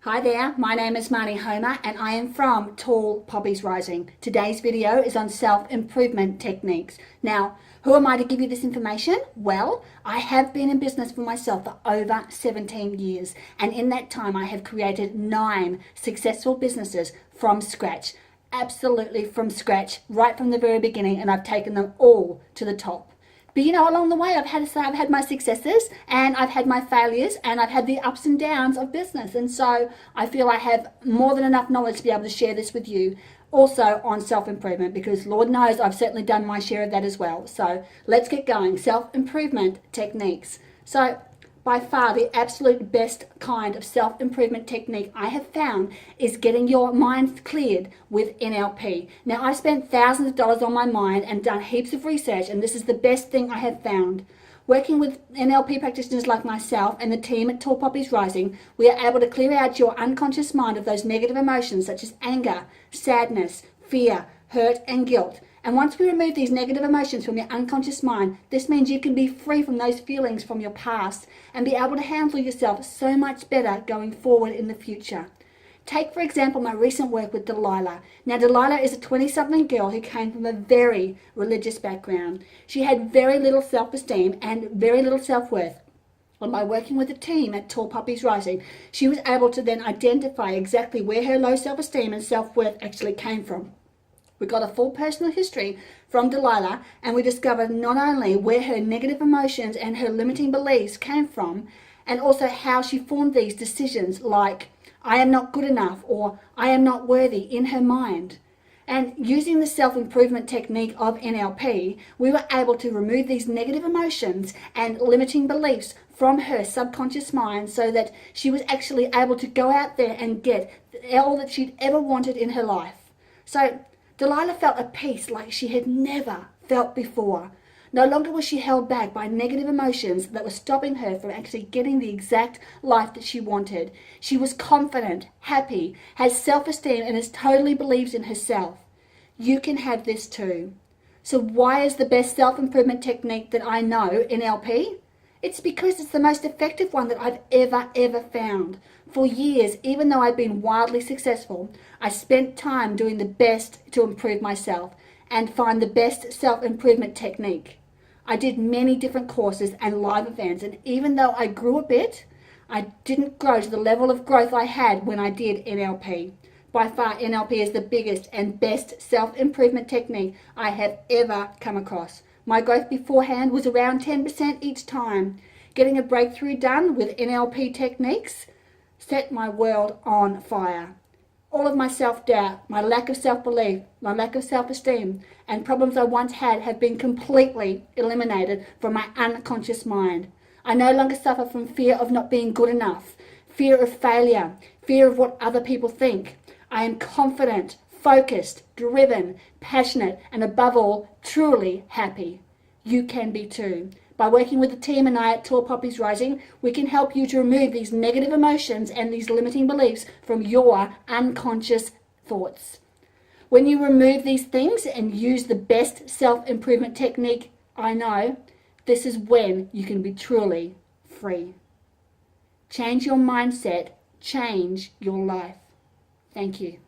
Hi there, my name is Marnie Homer and I am from Tall Poppies Rising. Today's video is on self-improvement techniques. Now, who am I to give you this information? Well, I have been in business for myself for over 17 years, and in that time I have created 9 successful businesses from scratch. Absolutely from scratch, right from the very beginning, and I've taken them all to the top. But you know, along the way, I've had my successes and I've had my failures and I've had the ups and downs of business. And so I feel I have more than enough knowledge to be able to share this with you also on self-improvement, because Lord knows I've certainly done my share of that as well. So let's get going. Self-improvement techniques. So by far the absolute best kind of self-improvement technique I have found is getting your mind cleared with NLP. Now, I've spent thousands of dollars on my mind and done heaps of research, and this is the best thing I have found. Working with NLP practitioners like myself and the team at Tall Poppies Rising, we are able to clear out your unconscious mind of those negative emotions such as anger, sadness, fear, hurt and guilt. And once we remove these negative emotions from your unconscious mind, this means you can be free from those feelings from your past and be able to handle yourself so much better going forward in the future. Take, for example, my recent work with Delilah. Now, Delilah is a 20-something girl who came from a very religious background. She had very little self-esteem and very little self-worth. And by working with the team at Tall Poppies Rising, she was able to then identify exactly where her low self-esteem and self-worth actually came from. We got a full personal history from Delilah, and we discovered not only where her negative emotions and her limiting beliefs came from, and also how she formed these decisions like, I am not good enough, or I am not worthy in her mind. And using the self-improvement technique of NLP, we were able to remove these negative emotions and limiting beliefs from her subconscious mind so that she was actually able to go out there and get all that she'd ever wanted in her life. So Delilah felt a peace like she had never felt before. No longer was she held back by negative emotions that were stopping her from actually getting the exact life that she wanted. She was confident, happy, has self-esteem, and totally believes in herself. You can have this too. So why is the best self-improvement technique that I know NLP? It's because it's the most effective one that I've ever found. For years, even though I've been wildly successful, I spent time doing the best to improve myself and find the best self-improvement technique. I did many different courses and live events, and even though I grew a bit, I didn't grow to the level of growth I had when I did NLP. By far, NLP is the biggest and best self-improvement technique I have ever come across. My growth beforehand was around 10% each time. Getting a breakthrough done with NLP techniques set my world on fire. All of my self-doubt, my lack of self-belief, my lack of self-esteem, and problems I once had have been completely eliminated from my unconscious mind. I no longer suffer from fear of not being good enough, fear of failure, fear of what other people think. I am confident, focused, driven, passionate, and above all, truly happy. You can be too. By working with the team and I at Tall Poppies Rising, we can help you to remove these negative emotions and these limiting beliefs from your unconscious thoughts. When you remove these things and use the best self-improvement technique I know, this is when you can be truly free. Change your mindset, change your life. Thank you.